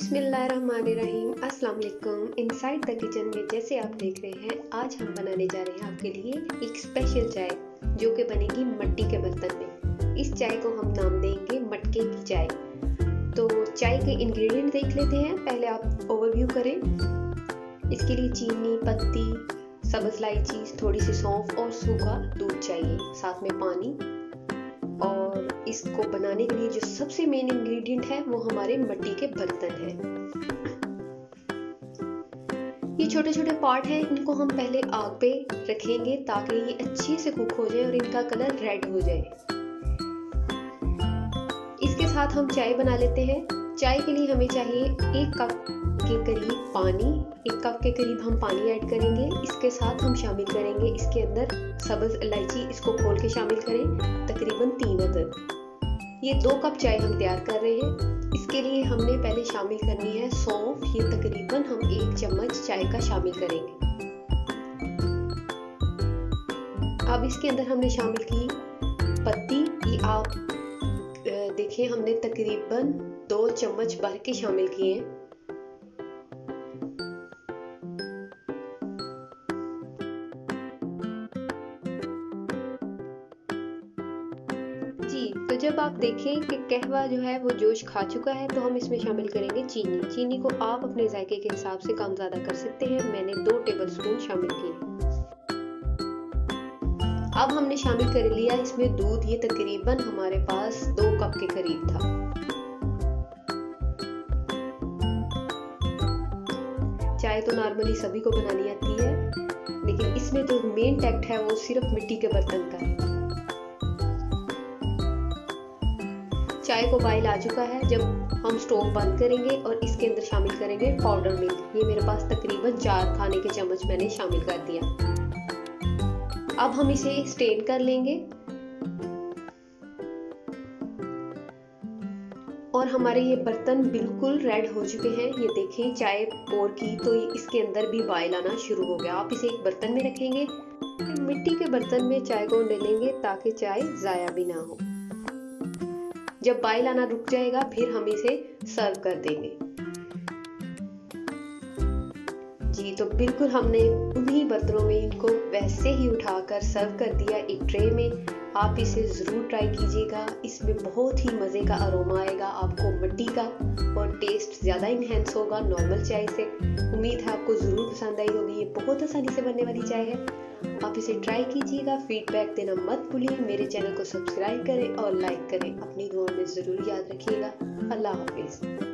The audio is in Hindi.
बिस्मिल्लाहिर्रहमानिर्रहीम। अस्सलाम वालेकुम। इनसाइड द किचन में जैसे आप देख रहे हैं, आज हम बनाने जा रहे हैं आपके लिए एक स्पेशल चाय जो कि बनेगी मिट्टी के बर्तन में। इस चाय को हम नाम देंगे मटके की चाय। तो चाय के इंग्रेडिएंट देख लेते हैं। पहले आप ओवरव्यू करें। इसके लिए चीनी, पत्ती, सब्ज़ इलायची, थोड़ी सी सौंफ और सूखा दूध चाहिए, साथ में पानी। और इसको बनाने के लिए जो सबसे मेन इंग्रेडिएंट है वो हमारे मिट्टी के बर्तन हैं। ये छोटे छोटे पार्ट हैं, इनको हम पहले आग पे रखेंगे ताकि ये अच्छे से कुक हो जाए और इनका कलर रेड हो जाए। इसके साथ हम चाय बना लेते हैं। चाय के लिए हमें चाहिए 1 कप के करीब पानी। 1 कप के करीब हम पानी ऐड करेंगे। इसके साथ हम शामिल करेंगे इसके अंदर सब्ज़ इलायची, इसको खोल के शामिल करें, तकरीबन 3 अदद। ये 2 कप चाय हम तैयार कर रहे हैं। इसके लिए हमने पहले शामिल करनी है सौंफ। ये तकरीबन हम 1 चम्मच चाय का शामिल करेंगे। अब इसके अंदर हमने शामिल की पत्ती। ये आप देखिए, हमने तकरीबन 2 चम्मच भर के शामिल किए हैं। तो जब आप देखें कि कहवा जो है वो जोश खा चुका है तो हम इसमें शामिल करेंगे चीनी। चीनी को आप अपने जायके के हिसाब से कम ज़्यादा कर सकते हैं। मैंने 2 टेबलस्पून शामिल किए। अब हमने शामिल कर लिया इसमें दूध। ये तकरीबन हमारे पास 2 कप के करीब था। चाय तो नॉर्मली सभी को बनानी आती है, लेकिन इसमें जो मेन टैक्ट है वो सिर्फ मिट्टी के बर्तन का है। चाय को बॉयल आ चुका है। जब हम स्टोव बंद करेंगे और इसके अंदर शामिल करेंगे पाउडर मिल्क। ये मेरे पास तकरीबन 4 खाने के चम्मच मैंने शामिल कर दिया। अब हम इसे स्टेन कर लेंगे और हमारे ये बर्तन बिल्कुल रेड हो चुके हैं। ये देखें, चाय पोर की तो इसके अंदर भी बॉयल आना शुरू हो गया। आप इसे एक बर्तन में रखेंगे। मिट्टी के बर्तन में चाय को डालेंगे ताकि चाय ज़ाया भी ना हो। जब बॉयल आना रुक जाएगा फिर हम इसे सर्व कर देंगे। जी, तो बिल्कुल हमने उन्हीं बर्तनों में इनको वैसे ही उठाकर सर्व कर दिया एक ट्रे में। आप इसे ज़रूर ट्राई कीजिएगा। इसमें बहुत ही मज़े का अरोमा आएगा आपको मिट्टी का, और टेस्ट ज़्यादा इन्हेंस होगा नॉर्मल चाय से। उम्मीद है आपको ज़रूर पसंद आई होगी। ये बहुत आसानी से बनने वाली चाय है। आप इसे ट्राई कीजिएगा। फीडबैक देना मत भूलिए। मेरे चैनल को सब्सक्राइब करें और लाइक करें। अपनी दुआ में ज़रूर याद रखिएगा। अल्लाह हाफिज़।